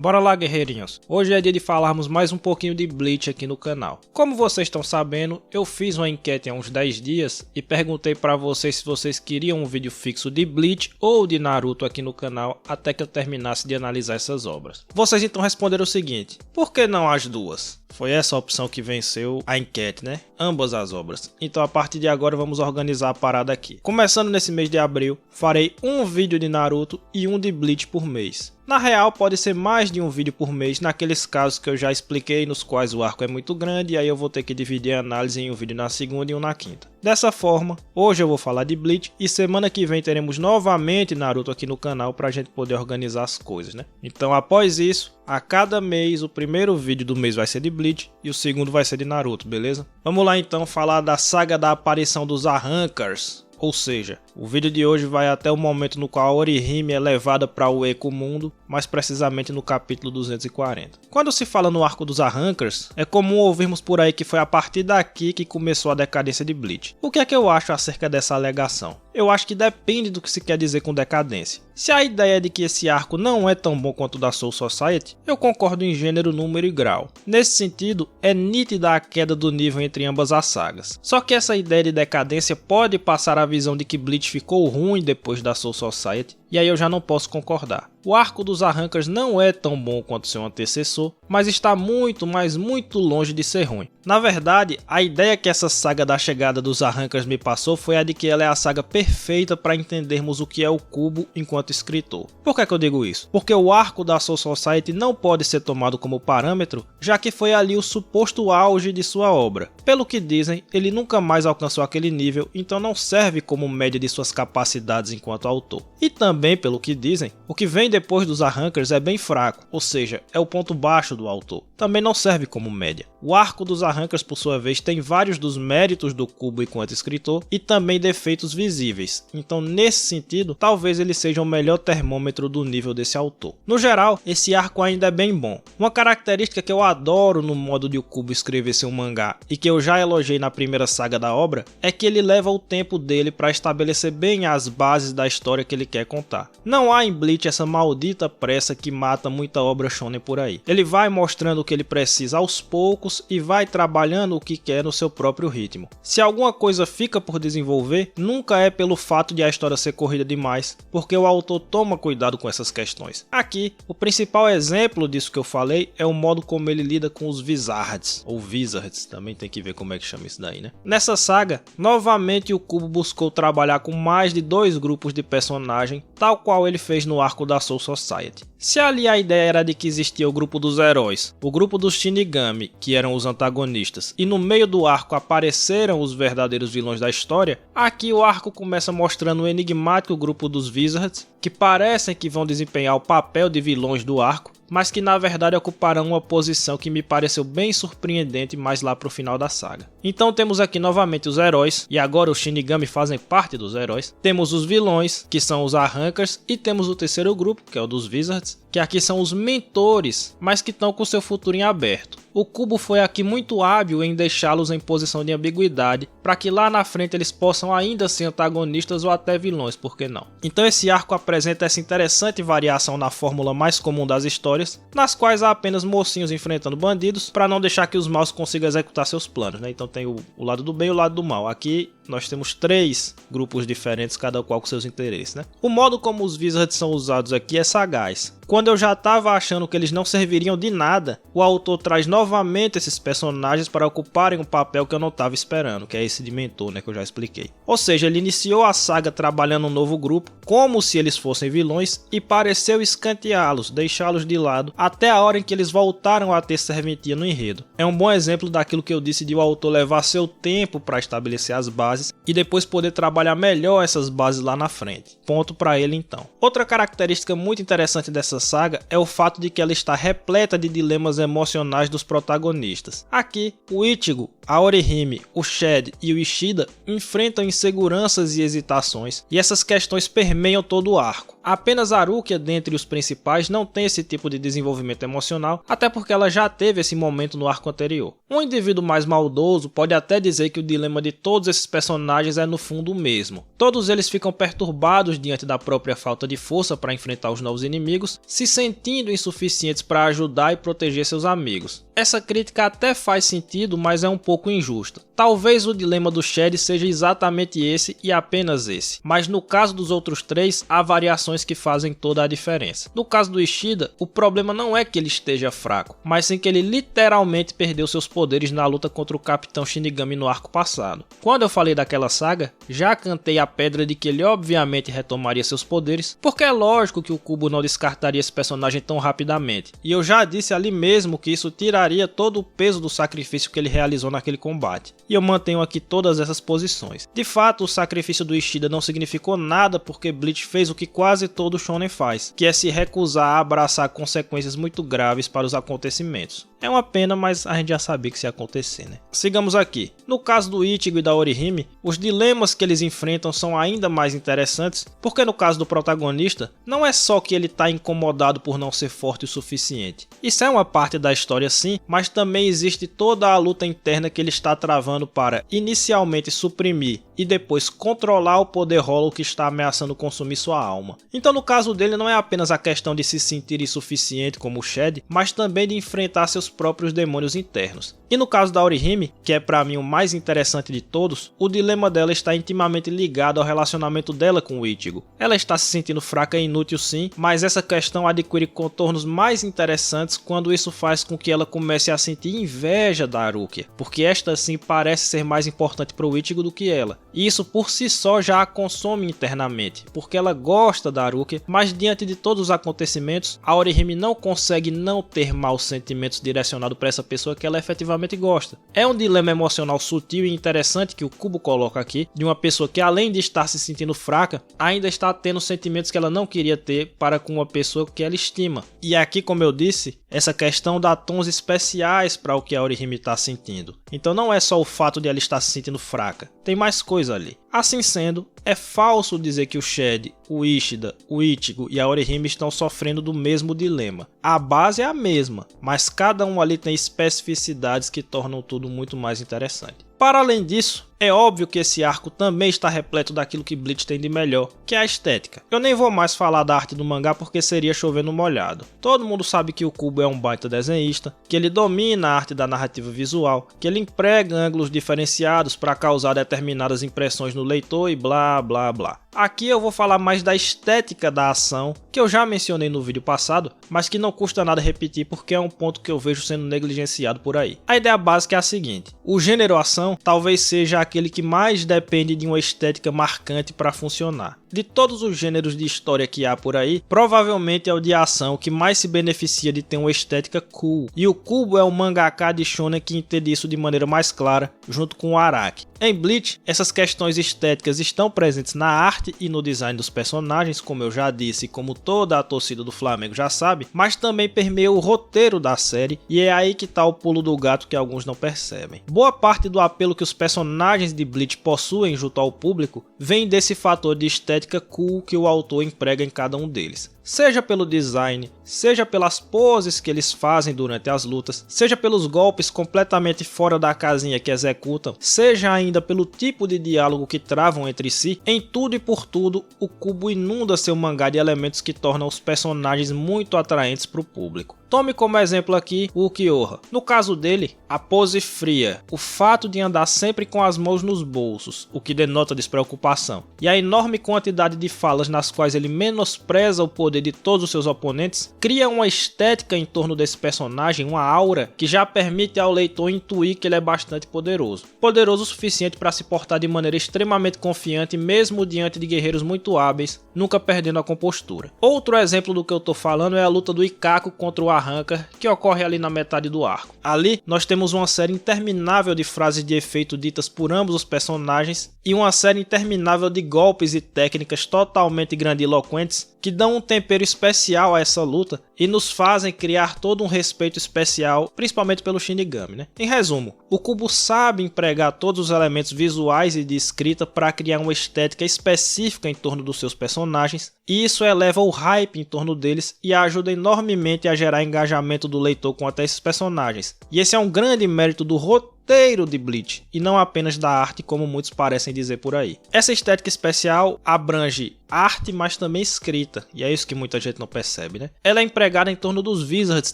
Bora lá, guerreirinhos! Hoje é dia de falarmos mais um pouquinho de Bleach aqui no canal. Como vocês estão sabendo, eu fiz uma enquete há uns 10 dias e perguntei para vocês se vocês queriam um vídeo fixo de Bleach ou de Naruto aqui no canal até que eu terminasse de analisar essas obras. Vocês então responderam o seguinte: por que não as duas? Foi essa a opção que venceu a enquete, né? Ambas as obras. Então a partir de agora vamos organizar a parada aqui. Começando nesse mês de abril, farei um vídeo de Naruto e um de Bleach por mês. Na real, pode ser mais de um vídeo por mês naqueles casos que eu já expliquei, nos quais o arco é muito grande e aí eu vou ter que dividir a análise em um vídeo na segunda e um na quinta. Dessa forma, hoje eu vou falar de Bleach e semana que vem teremos novamente Naruto aqui no canal pra gente poder organizar as coisas, né? Então após isso, a cada mês o primeiro vídeo do mês vai ser de Bleach e o segundo vai ser de Naruto, beleza? Vamos lá então falar da saga da aparição dos Arrancars. Ou seja, o vídeo de hoje vai até o momento no qual a Orihime é levada para o Eco-Mundo, mais precisamente no capítulo 240. Quando se fala no arco dos Arrancars, é comum ouvirmos por aí que foi a partir daqui que começou a decadência de Bleach. O que é que eu acho acerca dessa alegação? Eu acho que depende do que se quer dizer com decadência. Se a ideia é de que esse arco não é tão bom quanto o da Soul Society, eu concordo em gênero, número e grau. Nesse sentido, é nítida a queda do nível entre ambas as sagas. Só que essa ideia de decadência pode passar a visão de que Bleach ficou ruim depois da Soul Society, e aí eu já não posso concordar. O arco dos Arrancars não é tão bom quanto seu antecessor, mas está muito, mas muito longe de ser ruim. Na verdade, a ideia que essa saga da chegada dos Arrancars me passou foi a de que ela é a saga perfeita para entendermos o que é o Cubo enquanto escritor. Por que eu digo isso? Porque o arco da Soul Society não pode ser tomado como parâmetro, já que foi ali o suposto auge de sua obra. Pelo que dizem, ele nunca mais alcançou aquele nível, então não serve como média de suas capacidades enquanto autor. E também, pelo que dizem, o que vem depois dos Arrancars é bem fraco, ou seja, é o ponto baixo do autor. Também não serve como média. O arco dos Arrancars, por sua vez, tem vários dos méritos do Kubo enquanto escritor e também defeitos visíveis. Então, nesse sentido, talvez ele seja o melhor termômetro do nível desse autor. No geral, esse arco ainda é bem bom. Uma característica que eu adoro no modo de o Kubo escrever seu mangá e que eu já elogiei na primeira saga da obra é que ele leva o tempo dele para estabelecer bem as bases da história que ele quer contar. Não há em Bleach essa maldita pressa que mata muita obra shonen por aí. Ele vai mostrando o que ele precisa aos poucos e vai trabalhando o que quer no seu próprio ritmo. Se alguma coisa fica por desenvolver, nunca é pelo fato de a história ser corrida demais, porque o autor toma cuidado com essas questões. Aqui, o principal exemplo disso que eu falei é o modo como ele lida com os Vizards, ou Wizards, também tem que ver como é que chama isso daí, né? Nessa saga, novamente o Kubo buscou trabalhar com mais de 2 grupos de personagem, tal qual ele fez no arco da Soul Society. Se ali a ideia era de que existia o grupo dos heróis, o grupo dos Shinigami, que eram os antagonistas, e no meio do arco apareceram os verdadeiros vilões da história, aqui o arco começa mostrando o enigmático grupo dos Wizards, que parecem que vão desempenhar o papel de vilões do arco, mas que na verdade ocuparão uma posição que me pareceu bem surpreendente mais lá pro final da saga. Então temos aqui novamente os heróis, e agora os Shinigami fazem parte dos heróis. Temos os vilões, que são os Arrancars, e temos o terceiro grupo, que é o dos Wizards, que aqui são os mentores, mas que estão com seu futuro em aberto. O Kubo foi aqui muito hábil em deixá-los em posição de ambiguidade, para que lá na frente eles possam ainda ser antagonistas ou até vilões, por que não? Então esse arco apresenta essa interessante variação na fórmula mais comum das histórias, nas quais há apenas mocinhos enfrentando bandidos, para não deixar que os maus consigam executar seus planos, né? Então tem o lado do bem e o lado do mal. Aqui nós temos 3 grupos diferentes, cada qual com seus interesses, né? O modo como os Wizards são usados aqui é sagaz. Quando eu já estava achando que eles não serviriam de nada, o autor traz novamente esses personagens para ocuparem um papel que eu não estava esperando, que é esse de mentor, né, que eu já expliquei. Ou seja, ele iniciou a saga trabalhando um novo grupo, como se eles fossem vilões, e pareceu escanteá-los, deixá-los de lado, até a hora em que eles voltaram a ter serventia no enredo. É um bom exemplo daquilo que eu disse de o autor levar seu tempo para estabelecer as bases e depois poder trabalhar melhor essas bases lá na frente. Ponto para ele então. Outra característica muito interessante dessa saga é o fato de que ela está repleta de dilemas emocionais dos protagonistas. Aqui, o Ichigo, a Orihime, o Shed e o Ishida enfrentam inseguranças e hesitações, e essas questões permeiam todo o arco. Apenas a Rukia, dentre os principais, não tem esse tipo de desenvolvimento emocional, até porque ela já teve esse momento no arco anterior. Um indivíduo mais maldoso pode até dizer que o dilema de todos esses personagens é no fundo o mesmo. Todos eles ficam perturbados diante da própria falta de força para enfrentar os novos inimigos, se sentindo insuficientes para ajudar e proteger seus amigos. Essa crítica até faz sentido, mas é um pouco injusta. Talvez o dilema do Shed seja exatamente esse e apenas esse, mas no caso dos outros três, há variações que fazem toda a diferença. No caso do Ishida, o problema não é que ele esteja fraco, mas sim que ele literalmente perdeu seus poderes na luta contra o Capitão Shinigami no arco passado. Quando eu falei daquela saga, já cantei a pedra de que ele obviamente retomaria seus poderes, porque é lógico que o Kubo não descartaria esse personagem tão rapidamente, e eu já disse ali mesmo que isso tiraria todo o peso do sacrifício que ele realizou naquele combate, e eu mantenho aqui todas essas posições. De fato, o sacrifício do Ishida não significou nada porque Bleach fez o que quase todo shonen faz, que é se recusar a abraçar consequências muito graves para os acontecimentos. É uma pena, mas a gente já sabia que isso ia acontecer, né? Sigamos aqui. No caso do Ichigo e da Orihime, os dilemas que eles enfrentam são ainda mais interessantes, porque no caso do protagonista, não é só que ele está incomodado por não ser forte o suficiente. Isso é uma parte da história sim, mas também existe toda a luta interna que ele está travando para, inicialmente, suprimir e depois controlar o poder Hollow que está ameaçando consumir sua alma. Então no caso dele não é apenas a questão de se sentir insuficiente como o Shed, mas também de enfrentar seus próprios demônios internos. E no caso da Orihime, que é para mim o mais interessante de todos, o dilema dela está intimamente ligado ao relacionamento dela com o Ichigo. Ela está se sentindo fraca e inútil sim, mas essa questão adquire contornos mais interessantes quando isso faz com que ela comece a sentir inveja da Rukia, porque esta sim parece ser mais importante para o Ichigo do que ela. E isso por si só já a consome internamente, porque ela gosta da Rukia, mas diante de todos os acontecimentos, a Orihime não consegue não ter maus sentimentos direcionados para essa pessoa que ela efetivamente gosta. É um dilema emocional sutil e interessante que o Kubo coloca aqui, de uma pessoa que além de estar se sentindo fraca, ainda está tendo sentimentos que ela não queria ter para com uma pessoa que ela estima. E aqui, como eu disse, essa questão dá tons especiais para o que a Orihime está sentindo. Então não é só o fato de ela estar se sentindo fraca, tem mais coisa ali. Assim sendo, é falso dizer que o Shed, o Ishida, o Ichigo e a Orihime estão sofrendo do mesmo dilema. A base é a mesma, mas cada um ali tem especificidades que tornam tudo muito mais interessante. Para além disso, é óbvio que esse arco também está repleto daquilo que Bleach tem de melhor, que é a estética. Eu nem vou mais falar da arte do mangá porque seria chover no molhado. Todo mundo sabe que o Kubo é um baita desenhista, que ele domina a arte da narrativa visual, que ele emprega ângulos diferenciados para causar determinadas impressões no leitor e blá blá blá. Aqui eu vou falar mais da estética da ação, que eu já mencionei no vídeo passado, mas que não custa nada repetir porque é um ponto que eu vejo sendo negligenciado por aí. A ideia básica é a seguinte: o gênero ação talvez seja aquele que mais depende de uma estética marcante para funcionar. De todos os gêneros de história que há por aí, provavelmente é o de ação que mais se beneficia de ter uma estética cool. E o Kubo é o mangaka de shonen que entende isso de maneira mais clara, junto com o Araki. Em Bleach, essas questões estéticas estão presentes na arte e no design dos personagens, como eu já disse e como toda a torcida do Flamengo já sabe, mas também permeia o roteiro da série, e é aí que está o pulo do gato que alguns não percebem. Boa parte do apelo que os personagens de Bleach possuem junto ao público vem desse fator de estética cool que o autor emprega em cada um deles. Seja pelo design, seja pelas poses que eles fazem durante as lutas, seja pelos golpes completamente fora da casinha que executam, seja ainda pelo tipo de diálogo que travam entre si, em tudo e por tudo, o Kubo inunda seu mangá de elementos que tornam os personagens muito atraentes para o público. Tome como exemplo aqui o Ukiyoha. No caso dele, a pose fria, o fato de andar sempre com as mãos nos bolsos, o que denota despreocupação, e a enorme quantidade de falas nas quais ele menospreza o poder de todos os seus oponentes, cria uma estética em torno desse personagem, uma aura que já permite ao leitor intuir que ele é bastante poderoso. Poderoso o suficiente para se portar de maneira extremamente confiante mesmo diante de guerreiros muito hábeis, nunca perdendo a compostura. Outro exemplo do que eu tô falando é a luta do Ikako contra o Arrancar, que ocorre ali na metade do arco. Ali, nós temos uma série interminável de frases de efeito ditas por ambos os personagens e uma série interminável de golpes e técnicas totalmente grandiloquentes que dão um tempero especial a essa luta e nos fazem criar todo um respeito especial, principalmente pelo Shinigami, né? Em resumo, o Kubo sabe empregar todos os elementos visuais e de escrita para criar uma estética específica em torno dos seus personagens, e isso eleva o hype em torno deles e ajuda enormemente a gerar engajamento do leitor com até esses personagens. E esse é um grande mérito do roteiro de Bleach, e não apenas da arte como muitos parecem dizer por aí. Essa estética especial abrange arte, mas também escrita, e é isso que muita gente não percebe, né? Ela é empregada em torno dos Wizards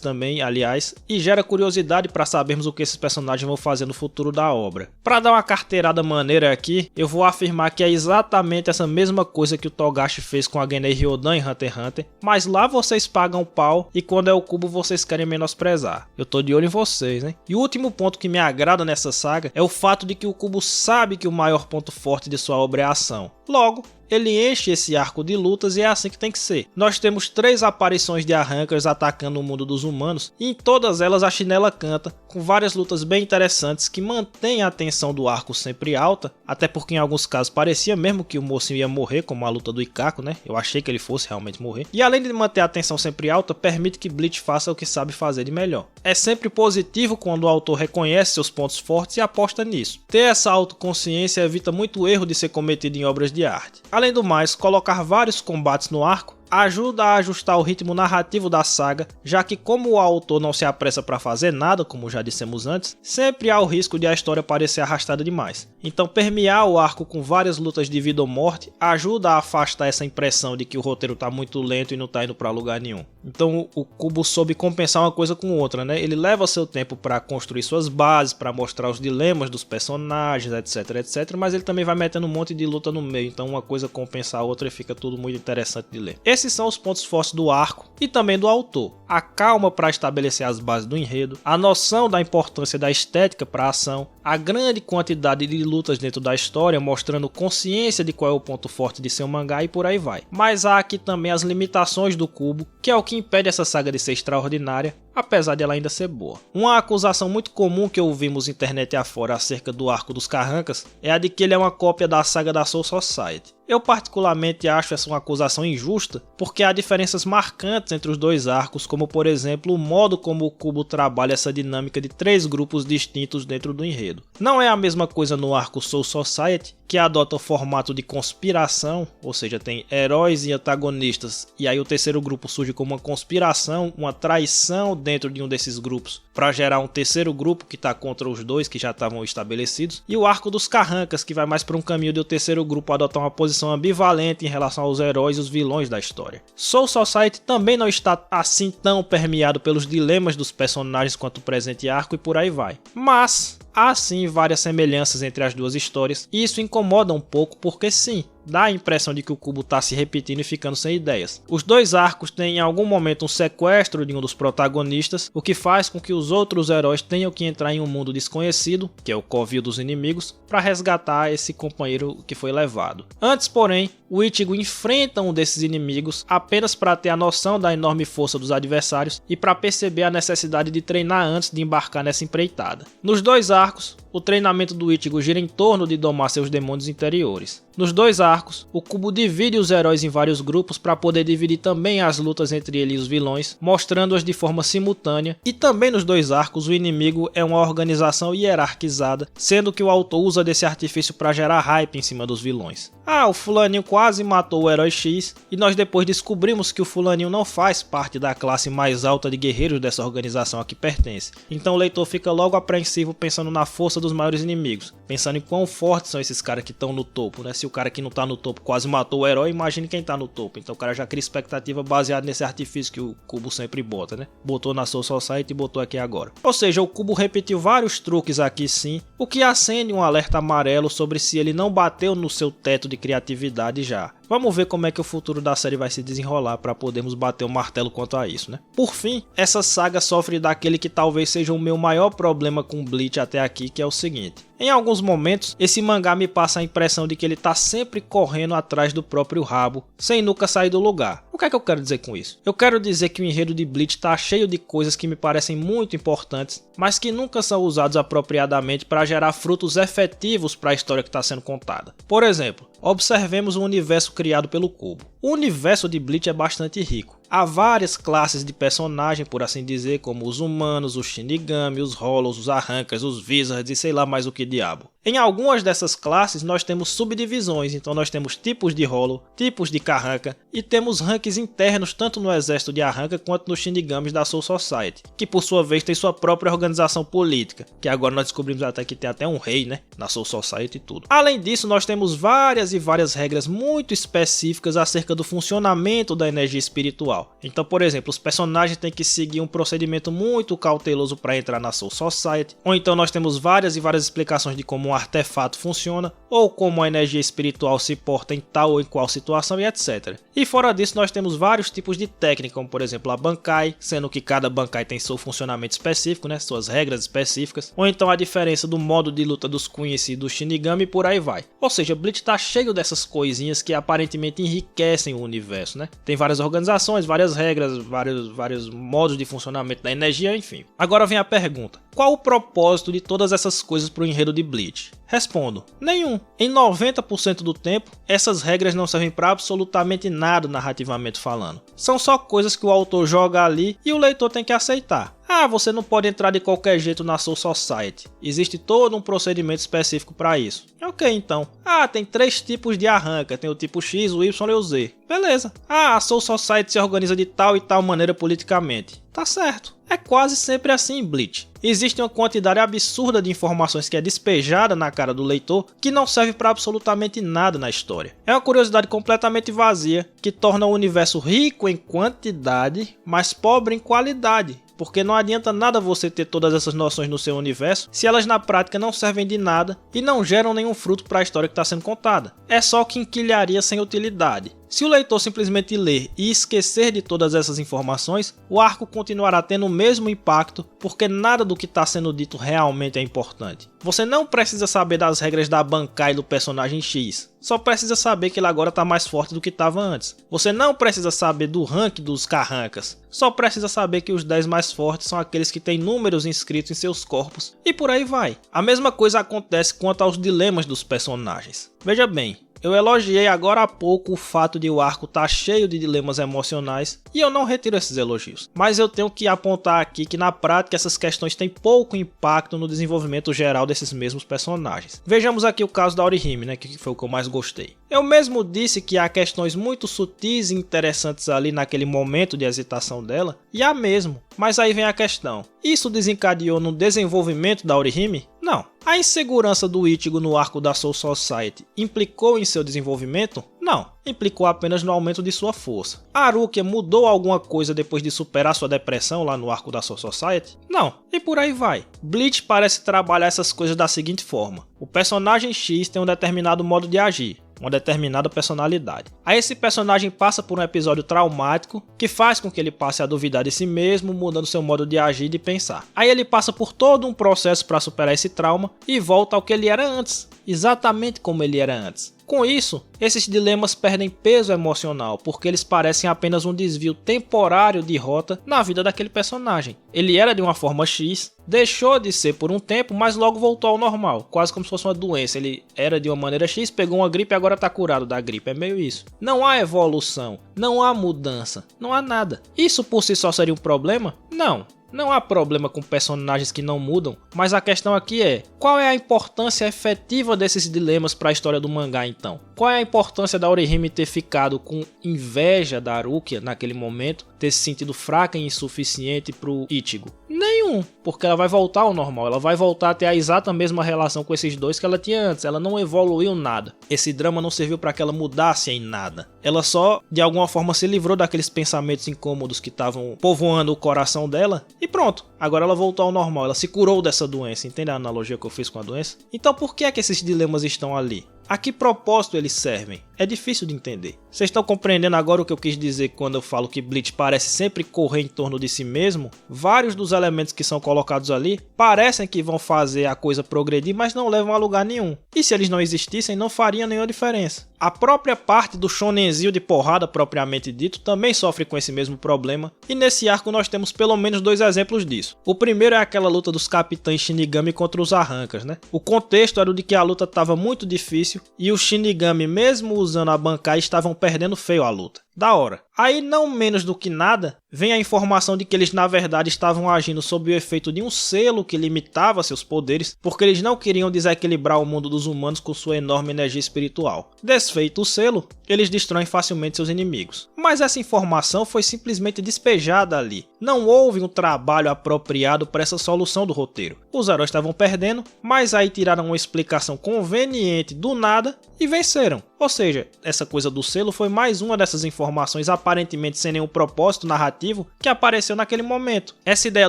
também, aliás, e gera curiosidade para sabermos o que esses personagens vão fazer no futuro da obra. Para dar uma carteirada maneira aqui, eu vou afirmar que é exatamente essa mesma coisa que o Togashi fez com a Genei Ryodan em Hunter x Hunter, mas lá vocês pagam pau e quando é o Kubo vocês querem menosprezar. Eu tô de olho em vocês, hein? E o último ponto que me agrada nessa saga é o fato de que o Kubo sabe que o maior ponto forte de sua obra é a ação. Logo, ele enche esse arco de lutas e é assim que tem que ser. Nós temos 3 aparições de Arrancers atacando o mundo dos humanos e em todas elas a chinela canta, com várias lutas bem interessantes que mantêm a tensão do arco sempre alta, até porque em alguns casos parecia mesmo que o mocinho ia morrer, como a luta do Ikako, né? Eu achei que ele fosse realmente morrer. E além de manter a tensão sempre alta, permite que Bleach faça o que sabe fazer de melhor. É sempre positivo quando o autor reconhece seus pontos fortes e aposta nisso. Ter essa autoconsciência evita muito erro de ser cometido em obras de arte. Além do mais, colocar vários combates no arco ajuda a ajustar o ritmo narrativo da saga, já que como o autor não se apressa para fazer nada, como já dissemos antes, sempre há o risco de a história parecer arrastada demais. Então permear o arco com várias lutas de vida ou morte ajuda a afastar essa impressão de que o roteiro tá muito lento e não tá indo para lugar nenhum. Então o Kubo soube compensar uma coisa com outra, né? Ele leva seu tempo para construir suas bases, para mostrar os dilemas dos personagens, etc, etc, mas ele também vai metendo um monte de luta no meio, então uma coisa compensa a outra e fica tudo muito interessante de ler. Esses são os pontos fortes do arco e também do autor. A calma para estabelecer as bases do enredo, a noção da importância da estética para a ação, a grande quantidade de lutas dentro da história mostrando consciência de qual é o ponto forte de seu mangá e por aí vai. Mas há aqui também as limitações do Kubo, que é o que impede essa saga de ser extraordinária, apesar de ela ainda ser boa. Uma acusação muito comum que ouvimos internet afora acerca do arco dos Carrancas é a de que ele é uma cópia da saga da Soul Society. Eu particularmente acho essa uma acusação injusta, porque há diferenças marcantes entre os dois arcos, como por exemplo o modo como o Kubo trabalha essa dinâmica de 3 grupos distintos dentro do enredo. Não é a mesma coisa no arco Soul Society, que adota o formato de conspiração, ou seja, tem heróis e antagonistas, e aí o terceiro grupo surge como uma conspiração, uma traição dentro de um desses grupos, para gerar um terceiro grupo que está contra os dois que já estavam estabelecidos, e o arco dos Carrancas, que vai mais para um caminho de o terceiro grupo adotar uma posição ambivalente em relação aos heróis e os vilões da história. Soul Society também não está assim tão permeado pelos dilemas dos personagens quanto o presente arco e por aí vai. Mas há sim várias semelhanças entre as duas histórias e isso incomoda um pouco porque sim, dá a impressão de que o Kubo está se repetindo e ficando sem ideias. Os dois arcos têm em algum momento um sequestro de um dos protagonistas, o que faz com que os outros heróis tenham que entrar em um mundo desconhecido, que é o covil dos inimigos, para resgatar esse companheiro que foi levado. Antes, porém, o Ichigo enfrenta um desses inimigos apenas para ter a noção da enorme força dos adversários e para perceber a necessidade de treinar antes de embarcar nessa empreitada. Nos dois arcos, o treinamento do Ichigo gira em torno de domar seus demônios interiores. Nos dois arcos, o Kubo divide os heróis em vários grupos para poder dividir também as lutas entre ele e os vilões, mostrando-as de forma simultânea, e também nos dois arcos o inimigo é uma organização hierarquizada, sendo que o autor usa desse artifício para gerar hype em cima dos vilões. O fulaninho quase matou o herói X, e nós depois descobrimos que o fulaninho não faz parte da classe mais alta de guerreiros dessa organização a que pertence. Então o leitor fica logo apreensivo pensando na força dos maiores inimigos, pensando em quão fortes são esses caras que estão no topo, né? Se o cara que não tá no topo quase matou o herói, imagine quem tá no topo. Então o cara já cria expectativa baseada nesse artifício que o Kubo sempre bota, né? Botou na Soul Society e botou aqui agora. Ou seja, o Kubo repetiu vários truques aqui sim, o que acende um alerta amarelo sobre se ele não bateu no seu teto de criatividade já. Vamos ver como é que o futuro da série vai se desenrolar para podermos bater o martelo quanto a isso, né? Por fim, essa saga sofre daquele que talvez seja o meu maior problema com Bleach até aqui, que é o seguinte. Em alguns momentos, esse mangá me passa a impressão de que ele tá sempre correndo atrás do próprio rabo, sem nunca sair do lugar. O que é que eu quero dizer com isso? Eu quero dizer que o enredo de Bleach tá cheio de coisas que me parecem muito importantes, mas que nunca são usados apropriadamente para gerar frutos efetivos para a história que está sendo contada. Por exemplo, observemos o universo criado pelo Cubo. O universo de Bleach é bastante rico. Há várias classes de personagem, por assim dizer, como os humanos, os Shinigami, os Hollows, os Arrancas, os Wizards e sei lá mais o que diabo. Em algumas dessas classes nós temos subdivisões, então nós temos tipos de Hollow, tipos de Carranca e temos ranks internos tanto no exército de Arranca quanto nos Shinigamis da Soul Society, que por sua vez tem sua própria organização política, que agora nós descobrimos até que tem até um rei, né, na Soul Society e tudo. Além disso, nós temos várias regras muito específicas acerca do funcionamento da energia espiritual. Então, por exemplo, os personagens têm que seguir um procedimento muito cauteloso para entrar na Soul Society, ou então nós temos várias explicações de como um artefato funciona, ou como a energia espiritual se porta em tal ou em qual situação e etc. E fora disso nós temos vários tipos de técnica, como por exemplo a Bankai, sendo que cada Bankai tem seu funcionamento específico, né, suas regras específicas, ou então a diferença do modo de luta dos Quincy e do Shinigami e por aí vai. Ou seja, Bleach tá cheio dessas coisinhas que aparentemente enriquecem o universo, né? Tem várias organizações, várias regras, vários modos de funcionamento da energia, enfim. Agora vem a pergunta: qual o propósito de todas essas coisas para o enredo de Bleach? Respondo: nenhum. Em 90% do tempo, essas regras não servem para absolutamente nada narrativamente falando. São só coisas que o autor joga ali e o leitor tem que aceitar. Ah, você não pode entrar de qualquer jeito na Soul Society. Existe todo um procedimento específico para isso. Ok, então. Ah, tem 3 tipos de arranca. Tem o tipo X, o Y e o Z. Beleza. Ah, a Soul Society se organiza de tal e tal maneira politicamente. Tá certo. É quase sempre assim em Bleach. Existe uma quantidade absurda de informações que é despejada na cara do leitor que não serve para absolutamente nada na história. É uma curiosidade completamente vazia que torna o universo rico em quantidade, mas pobre em qualidade. Porque não adianta nada você ter todas essas noções no seu universo se elas na prática não servem de nada e não geram nenhum fruto para a história que está sendo contada. É só quinquilharia sem utilidade. Se o leitor simplesmente ler e esquecer de todas essas informações, o arco continuará tendo o mesmo impacto, porque nada do que está sendo dito realmente é importante. Você não precisa saber das regras da Bankai do personagem X, só precisa saber que ele agora está mais forte do que estava antes. Você não precisa saber do rank dos Carrancas, só precisa saber que os 10 mais fortes são aqueles que têm números inscritos em seus corpos, e por aí vai. A mesma coisa acontece quanto aos dilemas dos personagens. Veja bem, eu elogiei agora há pouco o fato de o arco estar cheio de dilemas emocionais e eu não retiro esses elogios. Mas eu tenho que apontar aqui que na prática essas questões têm pouco impacto no desenvolvimento geral desses mesmos personagens. Vejamos aqui o caso da Orihime, né, que foi o que eu mais gostei. Eu mesmo disse que há questões muito sutis e interessantes ali naquele momento de hesitação dela, e há mesmo. Mas aí vem a questão: isso desencadeou no desenvolvimento da Orihime? Não. A insegurança do Ichigo no arco da Soul Society implicou em seu desenvolvimento? Não. Implicou apenas no aumento de sua força. A Harukia mudou alguma coisa depois de superar sua depressão lá no arco da Soul Society? Não. E por aí vai. Bleach parece trabalhar essas coisas da seguinte forma: o personagem X tem um determinado modo de agir, uma determinada personalidade. Aí esse personagem passa por um episódio traumático que faz com que ele passe a duvidar de si mesmo, mudando seu modo de agir e de pensar. Aí ele passa por todo um processo para superar esse trauma e volta ao que ele era antes, exatamente como ele era antes. Com isso, esses dilemas perdem peso emocional, porque eles parecem apenas um desvio temporário de rota na vida daquele personagem. Ele era de uma forma X, deixou de ser por um tempo, mas logo voltou ao normal, quase como se fosse uma doença. Ele era de uma maneira X, pegou uma gripe e agora está curado da gripe, é meio isso. Não há evolução, não há mudança, não há nada. Isso por si só seria um problema? Não. Não há problema com personagens que não mudam, mas a questão aqui é: qual é a importância efetiva desses dilemas para a história do mangá então? Qual é a importância da Orihime ter ficado com inveja da Harukia naquele momento, ter se sentido fraca e insuficiente pro Ichigo? Nenhum, porque ela vai voltar ao normal, ela vai voltar a ter a exata mesma relação com esses dois que ela tinha antes, ela não evoluiu nada. Esse drama não serviu para que ela mudasse em nada. Ela só, de alguma forma, se livrou daqueles pensamentos incômodos que estavam povoando o coração dela e pronto, agora ela voltou ao normal, ela se curou dessa doença, entende a analogia que eu fiz com a doença? Então por que é que esses dilemas estão ali? A que propósito eles servem? É difícil de entender. Vocês estão compreendendo agora o que eu quis dizer quando eu falo que Bleach parece sempre correr em torno de si mesmo? Vários dos elementos que são colocados ali parecem que vão fazer a coisa progredir, mas não levam a lugar nenhum. E se eles não existissem, não faria nenhuma diferença. A própria parte do shonenzio de porrada propriamente dito também sofre com esse mesmo problema, e nesse arco nós temos pelo menos 2 exemplos disso. O primeiro é aquela luta dos capitães Shinigami contra os Arrancas, né? O contexto era o de que a luta estava muito difícil e os Shinigami, mesmo usando a Bankai, estavam perdendo feio a luta. Da hora. Aí, não menos do que nada, vem a informação de que eles na verdade estavam agindo sob o efeito de um selo que limitava seus poderes, porque eles não queriam desequilibrar o mundo dos humanos com sua enorme energia espiritual. Desfeito o selo, eles destroem facilmente seus inimigos. Mas essa informação foi simplesmente despejada ali. Não houve um trabalho apropriado para essa solução do roteiro. Os heróis estavam perdendo, mas aí tiraram uma explicação conveniente do nada e venceram. Ou seja, essa coisa do selo foi mais uma dessas informações aparentemente sem nenhum propósito narrativo que apareceu naquele momento. Essa ideia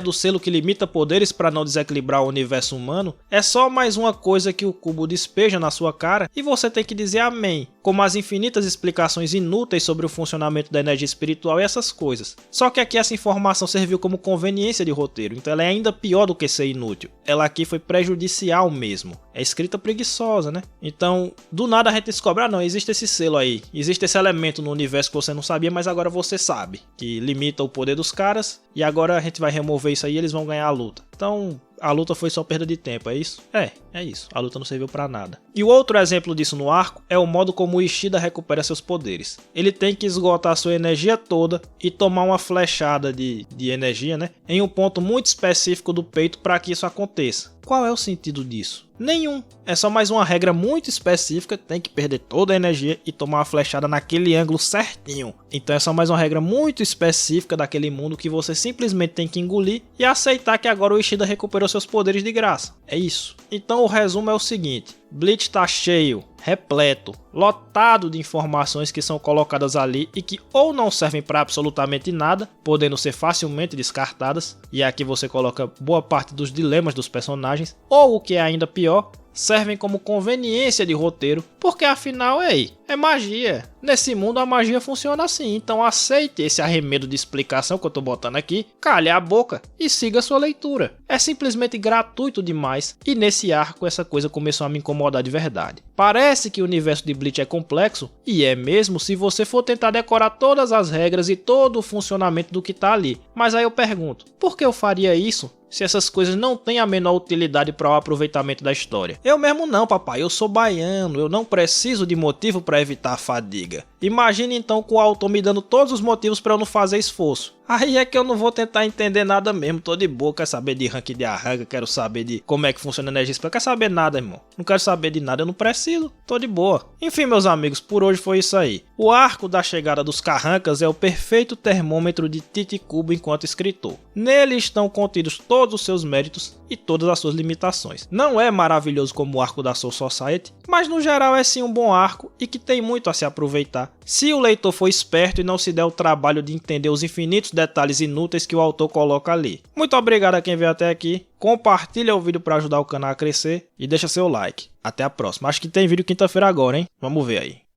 do selo que limita poderes para não desequilibrar o universo humano é só mais uma coisa que o cubo despeja na sua cara e você tem que dizer amém, como as infinitas explicações inúteis sobre o funcionamento da energia espiritual e essas coisas. Só que aqui essa informação serviu como conveniência de roteiro, então ela é ainda pior do que ser inútil. Ela aqui foi prejudicial mesmo. É escrita preguiçosa, né? Então, do nada a gente descobre, não, existe esse selo aí, existe esse elemento no universo que você não sabia, mas agora você sabe, que limita o poder dos caras, e agora a gente vai remover isso aí e eles vão ganhar a luta. Então, a luta foi só perda de tempo, é isso? É isso. A luta não serviu pra nada. E o outro exemplo disso no arco é o modo como o Ishida recupera seus poderes. Ele tem que esgotar sua energia toda e tomar uma flechada de energia, né, em um ponto muito específico do peito para que isso aconteça. Qual é o sentido disso? Nenhum. É só mais uma regra muito específica, tem que perder toda a energia e tomar uma flechada naquele ângulo certinho. Então é só mais uma regra muito específica daquele mundo que você simplesmente tem que engolir e aceitar que agora o Ishida recuperou seus poderes de graça. É isso. Então o resumo é o seguinte: Bleach tá cheio, repleto, lotado de informações que são colocadas ali e que ou não servem para absolutamente nada, podendo ser facilmente descartadas, e aqui você coloca boa parte dos dilemas dos personagens, ou o que é ainda pior, servem como conveniência de roteiro, porque afinal é magia. Nesse mundo a magia funciona assim, então aceite esse arremedo de explicação que eu tô botando aqui, calhe a boca e siga sua leitura. É simplesmente gratuito demais e nesse arco essa coisa começou a me incomodar de verdade. Parece que o universo de Bleach é complexo, e é mesmo se você for tentar decorar todas as regras e todo o funcionamento do que tá ali. Mas aí eu pergunto, por que eu faria isso se essas coisas não têm a menor utilidade para o aproveitamento da história? Eu mesmo não, papai, eu sou baiano, eu não preciso de motivo para evitar a fadiga. Imagine então com o autor me dando todos os motivos para eu não fazer esforço. Aí é que eu não vou tentar entender nada mesmo, tô de boa, quero saber de ranking de arranca, quero saber de como é que funciona a energia espiritual, quero saber nada, irmão. Não quero saber de nada, eu não preciso, tô de boa. Enfim, meus amigos, por hoje foi isso aí. O arco da chegada dos Carrancas é o perfeito termômetro de Tite Kubo enquanto escritor. Nele estão contidos todos os seus méritos e todas as suas limitações. Não é maravilhoso como o arco da Soul Society, mas no geral é sim um bom arco e que tem muito a se aproveitar, se o leitor for esperto e não se der o trabalho de entender os infinitos detalhes inúteis que o autor coloca ali. Muito obrigado a quem veio até aqui, compartilha o vídeo para ajudar o canal a crescer e deixa seu like. Até a próxima. Acho que tem vídeo quinta-feira agora, hein? Vamos ver aí.